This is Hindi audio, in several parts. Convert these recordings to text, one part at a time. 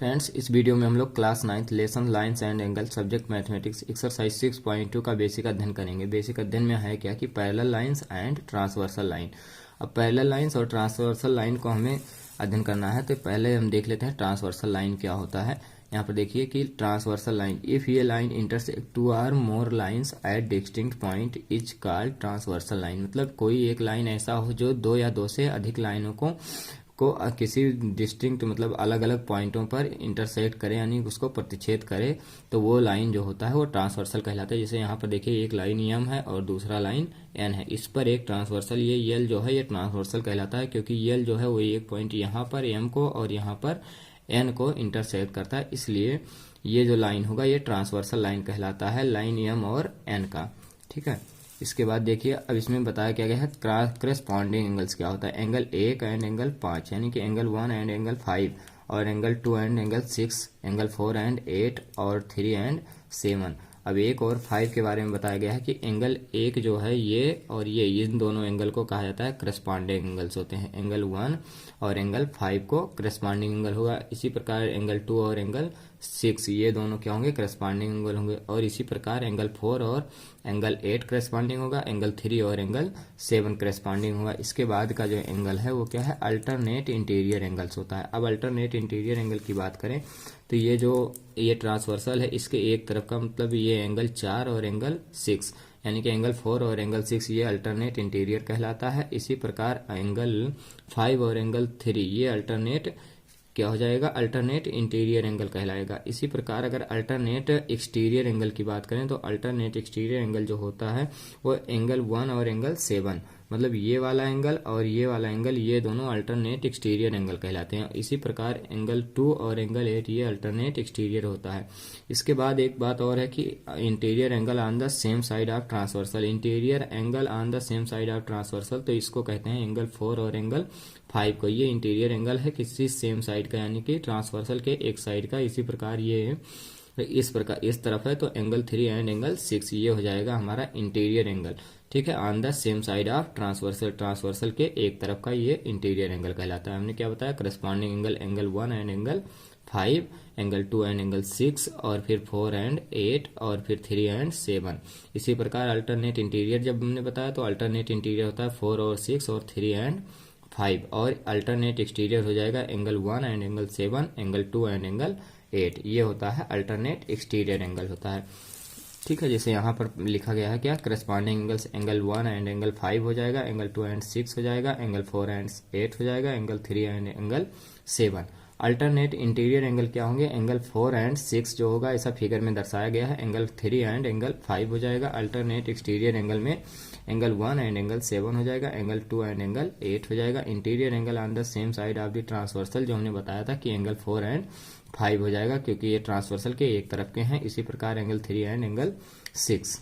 फ्रेंड्स, इस वीडियो में हम लोग class 9th lesson lines and angle subject mathematics exercise 6.2 का बेसिक अध्ययन करेंगे। बेसिक अध्ययन में है क्या कि parallel lines and transversal line. अब पैरेलल लाइंस और ट्रांसवर्सल लाइन को हमें अध्ययन करना है, तो पहले हम देख लेते हैं ट्रांसवर्सल लाइन क्या होता है। यहाँ पर देखिए कि ट्रांसवर्सल लाइन, इफ ये line intersect two or more lines at distinct point is called transversal line. मतलब कोई एक लाइन ऐसा हो जो दो या दो से अधिक लाइनों को किसी डिस्टिंक्ट मतलब अलग अलग पॉइंटों पर इंटरसेक्ट करे, यानी उसको प्रतिच्छेद करे, तो वो लाइन जो होता है वो ट्रांसवर्सल कहलाता है। जैसे यहाँ पर देखिए एक लाइन एम है और दूसरा लाइन एन है, इस पर एक ट्रांसवर्सल ये यल जो है ये ट्रांसवर्सल कहलाता है, क्योंकि यल जो है वो एक पॉइंट यहाँ पर एम को और यहाँ पर एन को इंटरसेक्ट करता है, इसलिए ये जो लाइन होगा ये ट्रांसवर्सल लाइन कहलाता है, लाइन एम और एन का। ठीक है, इसके बाद देखिए अब इसमें बताया क्या गया है करस्पॉन्डिंग एंगल्स क्या होता है। एंगल 1 एंड एंगल 5, यानी कि एंगल 1 एंड एंगल 5, और angle 2 and angle 6, angle 4 and 8 और 3 एंड 7। अब 1 और 5 के बारे में बताया गया है कि एंगल 1 जो है ये और ये इन दोनों एंगल को कहा जाता है करस्पॉन्डिंग एंगल्स होते हैं। एंगल 1 और एंगल 5 को करस्पॉन्डिंग एंगल होगा। इसी प्रकार एंगल 2 और एंगल 6 ये दोनों क्या होंगे, करस्पॉन्डिंग एंगल होंगे। और इसी प्रकार एंगल 4 और एंगल 8 करस्पॉन्डिंग होगा, एंगल 3 और एंगल 7 करस्पॉन्डिंग होगा। इसके बाद का जो एंगल है वो क्या है, अल्टरनेट इंटीरियर एंगल्स होता है। अब अल्टरनेट इंटीरियर एंगल की बात करें तो ये ट्रांसवर्सल है, इसके एक तरफ का मतलब ये एंगल 4 और एंगल 6, यानी कि एंगल 4 और एंगल 6 ये अल्टरनेट इंटीरियर कहलाता है। इसी प्रकार एंगल 5 और एंगल 3 ये अल्टरनेट क्या हो जाएगा, अल्टरनेट इंटीरियर एंगल कहलाएगा। इसी प्रकार अगर अल्टरनेट एक्सटीरियर एंगल की बात करें तो अल्टरनेट एक्सटीरियर एंगल जो होता है वो एंगल 1 और एंगल 7, मतलब ये वाला एंगल और ये वाला एंगल ये दोनों अल्टरनेट एक्सटीरियर एंगल कहलाते हैं। इसी प्रकार एंगल 2 और एंगल 8 ये अल्टरनेट एक्सटीरियर होता है। इसके बाद एक बात और है कि interior angle on the same side of transversal, interior angle on the same side of transversal, तो इसको कहते हैं एंगल 4 और एंगल 5 को। ये इंटीरियर एंगल है किसी सेम साइड का, यानी कि ट्रांसवर्सल के एक साइड का। इसी प्रकार ये इस प्रकार इस तरफ है तो एंगल 3 एंड एंगल 6 ये हो जाएगा हमारा इंटीरियर एंगल। ठीक है, on the same side of transversal, transversal के एक तरफ का ये इंटीरियर एंगल कहलाता है। हमने क्या बताया, corresponding angle angle 1 and angle 5, angle 2 and angle 6, और फिर 4 एंड 8, और फिर 3 एंड 7। इसी प्रकार अल्टरनेट इंटीरियर जब हमने बताया तो अल्टरनेट इंटीरियर होता है 4 और 6 और 3 एंड 5, और अल्टरनेट एक्सटीरियर हो जाएगा angle 1 and angle 7, angle 2 and angle 8। ये होता है अल्टरनेट एक्सटीरियर एंगल होता है। ठीक है, जैसे यहाँ पर लिखा गया है क्या, corresponding angles angle 1 and angle 5 हो जाएगा, एंगल 2 एंड 6 हो जाएगा, एंगल 4 एंड 8 हो जाएगा, angle 3 and angle 7। Alternate interior angle क्या होंगे, एंगल 4 एंड 6 जो होगा ऐसा फिगर में दर्शाया गया है, एंगल 3 एंड एंगल 5 हो जाएगा। अल्टरनेट एक्सटीरियर एंगल में एंगल 1 एंड एंगल 7 हो जाएगा, एंगल 2 एंड एंगल 8 हो जाएगा। Interior angle on the same side of the transversal जो हमने बताया था कि एंगल 4 एंड 5 हो जाएगा, क्योंकि ये ट्रांसवर्सल के एक तरफ के हैं। इसी प्रकार एंगल 3 एंड एंगल 6।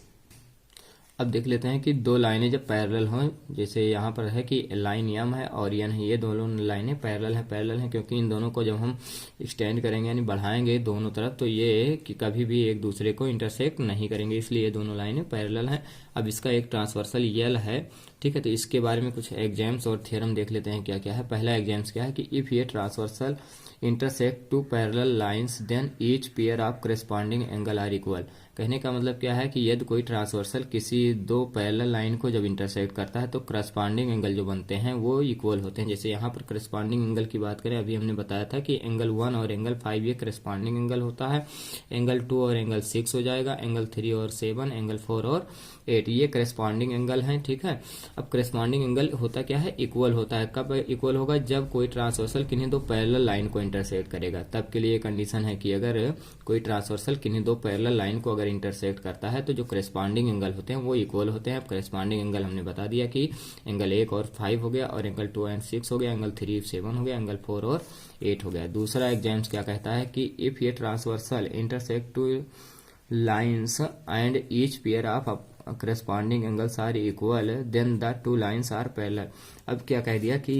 अब देख लेते हैं कि दो लाइनें जब पैरेलल हों, जैसे यहाँ पर है कि लाइन एम है और एन है, ये दोनों लाइनें पैरेलल हैं क्योंकि इन दोनों को जब हम एक्सटेंड करेंगे यानी बढ़ाएंगे दोनों तरफ तो ये कि कभी भी एक दूसरे को इंटरसेक्ट नहीं करेंगे, इसलिए ये दोनों लाइनें पैरेलल हैं। अब इसका एक ट्रांसवर्सल यल है। ठीक है, तो इसके बारे में कुछ एग्जाम्स और थ्योरम देख लेते हैं क्या क्या है। पहला एग्जाम्स क्या है कि इफ ये transversal intersect two parallel lines then each pair of corresponding angle are equal. कहने का मतलब क्या है कि यदि कोई ट्रांसवर्सल किसी दो पैरेलल लाइन को जब इंटरसेक्ट करता है तो करस्पॉन्डिंग एंगल जो बनते हैं वो इक्वल होते हैं। जैसे यहाँ पर करस्पॉन्डिंग एंगल की बात करें, अभी हमने बताया था कि एंगल 1 और एंगल 5 ये करस्पॉन्डिंग एंगल होता है, एंगल 2 और एंगल 6 हो जाएगा, एंगल 3 और 7, एंगल 4 और 8 ये करस्पॉन्डिंग एंगल हैं। ठीक है, अब करस्पॉन्डिंग एंगल होता क्या है, इक्वल होता है। कब इक्वल होगा, जब कोई ट्रांसवर्सल किन्हीं दो पैरेलल लाइन को इंटरसेक्ट करेगा, तब के लिए कंडीशन है कि अगर कोई ट्रांसवर्सल किन्हीं दो पैरेलल लाइन को अगर इंटरसेक्ट करता है तो जो करस्पॉन्डिंग एंगल होते हैं वो इक्वल होते हैं। अब करस्पॉन्डिंग एंगल हमने बता दिया कि एंगल 1 और 5 हो गया, और एंगल 2 एंड 6 हो गया, एंगल 3 7 हो गया, एंगल 4 और 8 हो गया। दूसरा एग्जाम्स क्या कहता है कि इफ ये transversal intersect two lines and each pair of corresponding angles are equal then the two lines are parallel। अब क्या कह दिया कि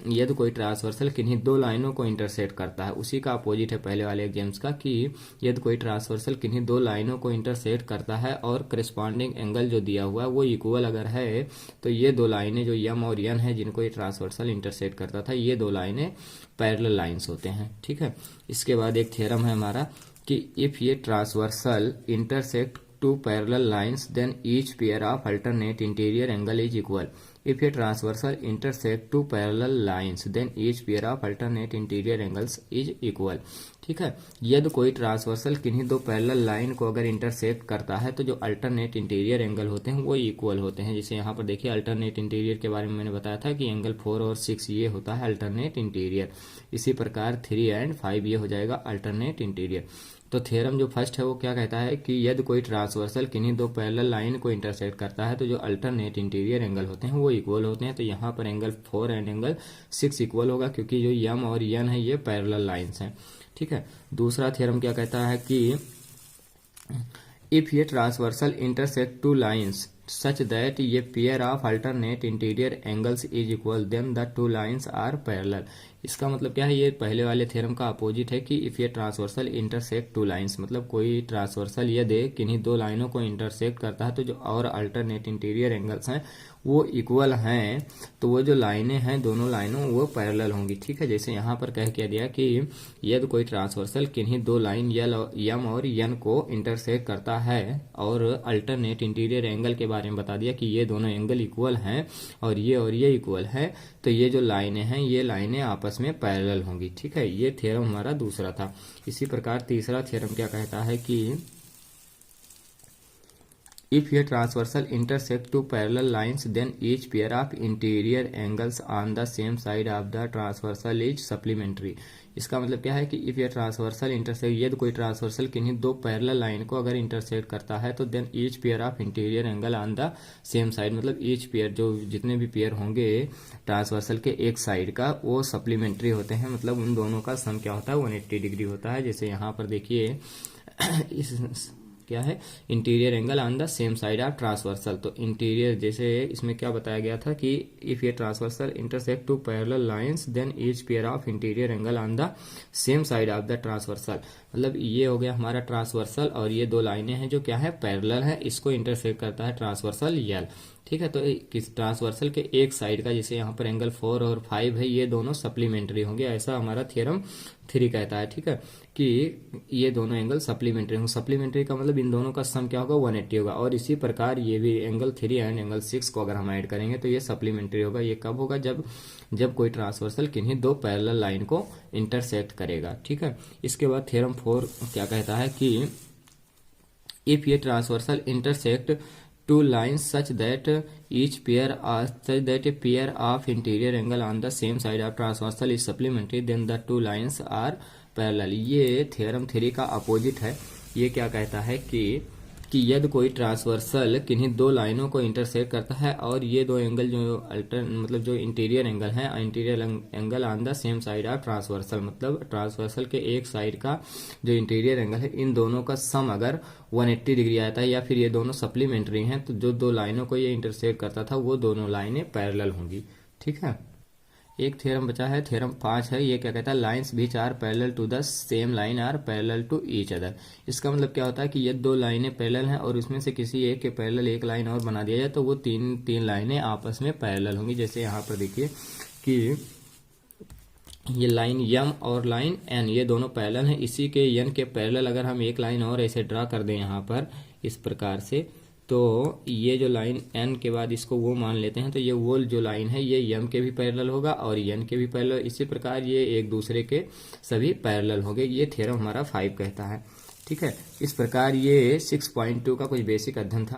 यदि कोई ट्रांसवर्सल किन्हीं दो लाइनों को इंटरसेक्ट करता है, उसी का अपोजिट है पहले वाले एग्जाम्स का कि यदि कोई ट्रांसवर्सल किन्हीं दो लाइनों को इंटरसेक्ट करता है और करस्पॉन्डिंग एंगल जो दिया हुआ है वो इक्वल अगर है, तो ये दो लाइनें जो यम और यन है जिनको ये ट्रांसवर्सल इंटरसेक्ट करता था, ये दो लाइनें पैरेलल लाइंस होते हैं। ठीक है, इसके बाद एक थ्योरम है हमारा कि इफ ये transversal intersect two parallel lines then each pair of alternate interior angle is equal. If ये transversal intersect two parallel lines then each pair of alternate interior angles is equal. ठीक है, यदि कोई ट्रांसवर्सल किन्हीं दो पैरेलल लाइन को अगर इंटरसेक्ट करता है तो जो अल्टरनेट इंटीरियर एंगल होते हैं वो इक्वल होते हैं। जैसे यहाँ पर देखिए अल्टरनेट इंटीरियर के बारे में मैंने बताया था कि एंगल 4 और 6 ये होता है अल्टरनेट इंटीरियर, इसी प्रकार 3 एंड 5 ये हो जाएगा अल्टरनेट इंटीरियर। तो थ्योरम जो फर्स्ट है वो क्या कहता है कि यदि कोई ट्रांसवर्सल किन्हीं दो पैरेलल लाइन को इंटरसेक्ट करता है तो जो अल्टरनेट इंटीरियर एंगल होते हैं वो इक्वल होते हैं। तो यहाँ पर एंगल 4 एंड एंगल 6 इक्वल होगा क्योंकि जो यम और यन है ये पैरेलल लाइंस हैं। ठीक है, दूसरा थ्योरम क्या कहता है कि इफ ये transversal intersect two lines such that ये pair of alternate interior angles is equal then the two lines are parallel. इसका मतलब क्या है, ये पहले वाले थ्योरम का अपोजिट है कि इफ ये ट्रांसवर्सल इंटरसेक्ट टू लाइंस, मतलब कोई ट्रांसवर्सल यदि किन्हीं दो लाइनों को इंटरसेक्ट करता है तो जो और अल्टरनेट इंटीरियर एंगल्स हैं वो इक्वल हैं, तो वो जो लाइनें हैं दोनों लाइनों वो पैरेलल होंगी। ठीक है, जैसे यहाँ पर कह के दिया कि यदि कोई ट्रांसवर्सल किन्हीं दो लाइन यम और यन को इंटरसेक्ट करता है और अल्टरनेट इंटीरियर एंगल के बारे में बता दिया कि ये दोनों एंगल इक्वल हैं और ये इक्वल है, तो ये जो लाइनें हैं ये लाइनें आपस में पैरेलल होंगी। ठीक है, ये थ्योरम हमारा दूसरा था। इसी प्रकार तीसरा थ्योरम क्या कहता है कि इफ ये transversal intersect two parallel lines then each pair of interior angles on the same side of the transversal is supplementary. इसका मतलब क्या है कि इफ ये ट्रांसवर्सल इंटरसेक्ट, यदि कोई ट्रांसवर्सल किन्हीं दो पैरेलल लाइन को अगर इंटरसेक्ट करता है तो then each pair of interior angle on the same side, मतलब ईच पेयर जो जितने भी पेयर होंगे ट्रांसवर्सल के एक साइड का वो सप्लीमेंट्री होते हैं, मतलब उन दोनों का सम क्या होता है 180 डिग्री होता है। जैसे यहाँ पर देखिए इस क्या है interior angle on the same side of transversal, तो इंटीरियर जैसे इसमें क्या बताया गया था कि इफ ये transversal intersect two parallel lines then each pair of interior angle on the same side of the transversal, मतलब ये हो गया हमारा ट्रांसवर्सल और ये दो लाइनें हैं जो क्या है पैरेलल है, इसको इंटरसेक्ट करता है ट्रांसवर्सल यल। ठीक है, तो किस ट्रांसवर्सल के एक साइड का जैसे यहाँ पर एंगल 4 और 5 है ये दोनों सप्लीमेंट्री होंगे, ऐसा हमारा थ्योरम 3 कहता है। ठीक है, कि ये दोनों एंगल सप्लीमेंट्री होंगे। सप्लीमेंट्री का मतलब इन दोनों का सम क्या होगा 180 होगा, और इसी प्रकार ये भी एंगल 3 एंड एंगल 6 को अगर हम ऐड करेंगे तो ये सप्लीमेंट्री होगा। ये कब होगा, जब कोई ट्रांसवर्सल किन्हीं दो पैरेलल लाइन को इंटरसेक्ट करेगा। ठीक है, इसके बाद थ्योरम 4 क्या कहता है कि इफ ये transversal intersect two lines such that a pair of interior angle on the same side of transversal is supplementary then the two lines are parallel। ये थ्योरम 3 का अपोजिट है। ये क्या कहता है कि यदि कोई ट्रांसवर्सल किन्हीं दो लाइनों को इंटरसेक्ट करता है और ये दो एंगल मतलब जो इंटीरियर एंगल है interior angle on the same side of transversal, मतलब ट्रांसवर्सल के एक साइड का जो इंटीरियर एंगल है इन दोनों का सम अगर 180 डिग्री आता है या फिर ये दोनों सप्लीमेंट्री हैं तो जो दो लाइनों को ये इंटरसेक्ट करता था वो दोनों लाइनें पैरेलल होंगी। ठीक है, एक थ्योरम बचा है, थ्योरम 5 है। ये क्या कहता है, lines which are parallel to the same line are parallel to each other. इसका मतलब क्या होता है कि ये दो लाइनें पैरेलल हैं और उसमें से किसी एक के पैरेलल एक लाइन और बना दिया जाए तो वो तीन लाइनें आपस में पैरेलल होंगी। जैसे यहाँ पर देखिए कि ये लाइन यम और लाइन एन ये दोनों पैरेलल हैं, इसी के यन के पैरेलल अगर हम एक लाइन और ऐसे ड्रा कर दें यहाँ पर इस प्रकार से, तो ये जो लाइन एन के बाद इसको वो मान लेते हैं तो ये वो जो लाइन है ये यम के भी पैरेलल होगा और एन के भी पैरेलल, इसी प्रकार ये एक दूसरे के सभी पैरेलल होंगे। ये थ्योरम हमारा 5 कहता है। ठीक है, इस प्रकार ये 6.2 का कुछ बेसिक अध्ययन था।